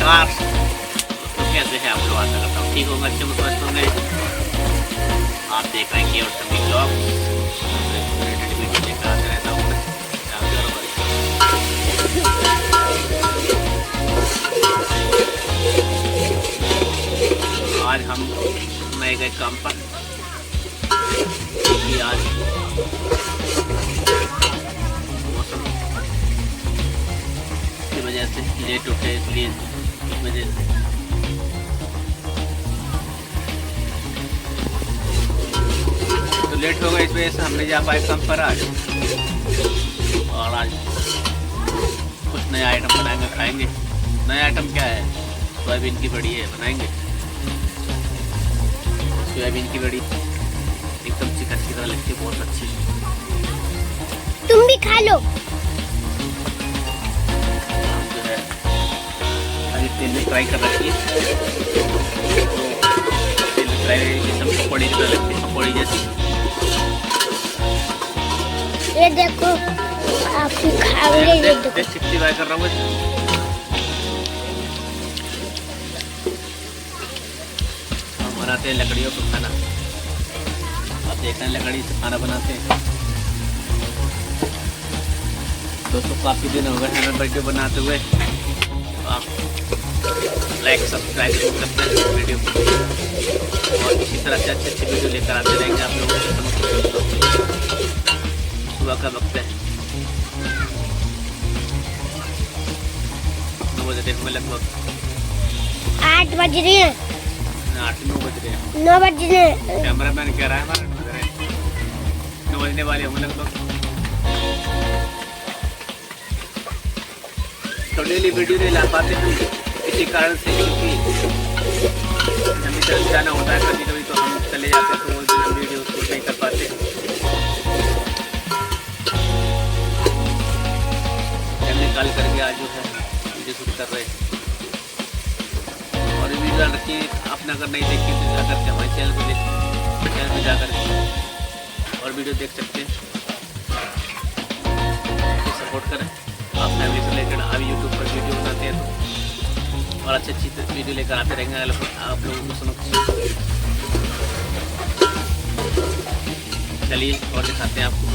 नमस्कार दोस्तों, कैसे हैं आप लोग? आशा करता हूँ ठीक होंगे, अच्छे स्वस्थ होंगे। आप देख रहे हैं KevatFamilyBlogs। वीडियो लेकर आते रहता हूँ मैं। आज हम नए गए काम पर, क्योंकि आज मौसम की वजह से लेट उठे, इसलिए इस वजह से तो लेट हो गए। इस वजह से हम नहीं जा पाए काम पर आज। और आज कुछ नया आइटम बनाएंगे, खाएंगे। नया आइटम क्या है? सोयाबीन की बड़ी है, बनाएंगे सोयाबीन की बड़ी। एकदम चिकन की तरह लगती है, बहुत अच्छी। तुम भी खा लो। जो है अभी तेल में फ्राई कर रखी है, तो तेल में फ्राई एकदम पकौड़ी की तरह लगती है, पकौड़ी जैसी। ये देखो, आप भी खाओगे। ये देखो, 65 कर रहा हूँ। हम बनाते हैं लकड़ियों पर खाना। आप देख रहे हैं लकड़ी से खाना बनाते हैं। दोस्तों, काफ़ी दिन हो गए हमें वीडियो बनाते हुए। आप लाइक सब्सक्राइब जरूर करते हैं वीडियो को, और इसी तरह से अच्छे अच्छे वीडियो लेकर आते रहेंगे आप लोगों के समक्ष। सुबह का वक्त है, 9 बज रहे हैं लगभग। 8 बज रहे हैं। 8-9 बज रहे हैं। 9 बज रहे हैं। कैमरा मैन कह रहा है हमारा 9 बज रहे हैं। 9 बजने वाले होंगे लगभग। तो डेली वीडियो नहीं ला पाते हम इसी कारण से, क्योंकि हमें जल्दी जाना होता है। कभी कभी तो हम चले जाते हैं, तो उस दिन हम वीडियो शूट नहीं कर पाते। निकाल करके आज जो है वीडियो शूट कर रहे हैं। और वीडियो रखिए, आपने अगर नहीं देखी तो जाकर के हमारे चैनल को चैनल में जाकर और वीडियो देख सकते हैं। सपोर्ट करें। आप फैमिली से रिलेटेड अभी यूट्यूब पर वीडियो बनाते हैं, तो और अच्छी अच्छी वीडियो लेकर आते रहेंगे आप लोगों को समक्ष। चलिए और दिखाते हैं आपको।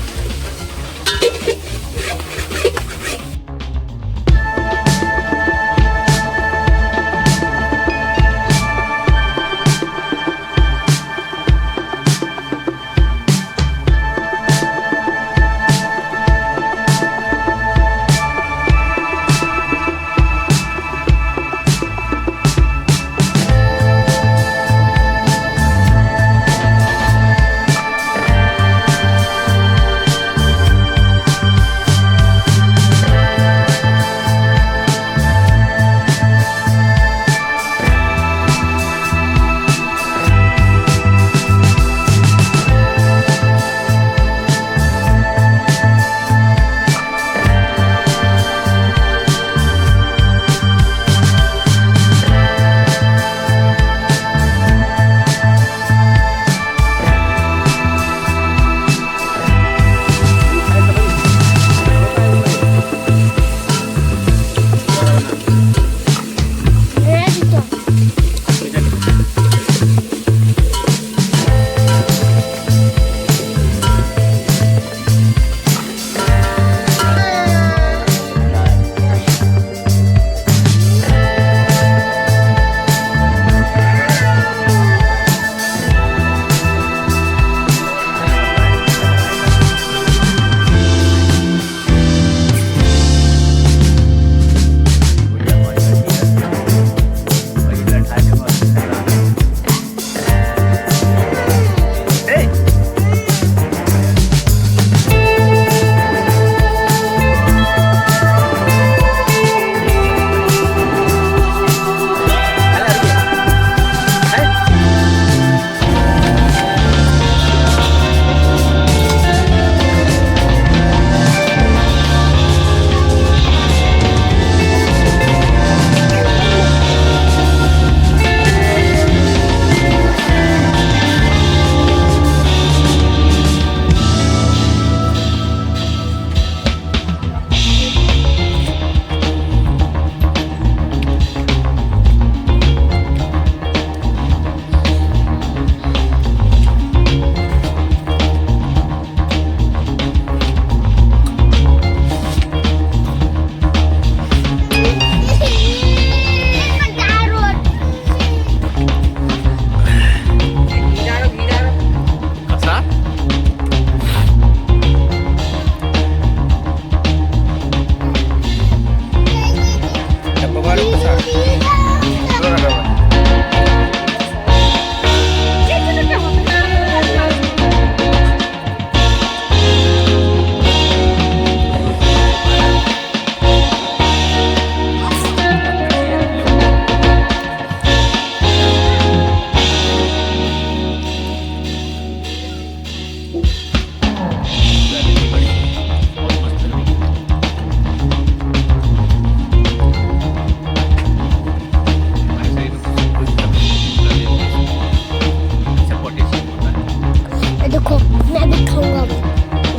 देखो मैं भी खाऊंगा वो।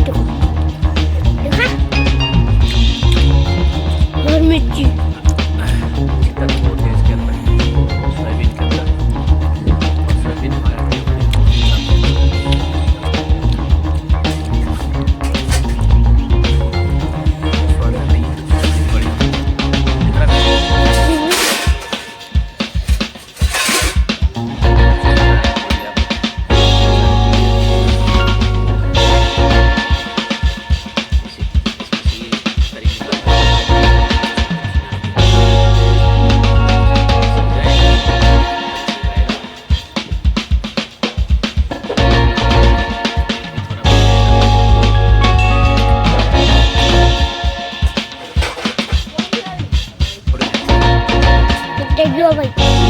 देखो देखा और मिर्ची टेडियो भाई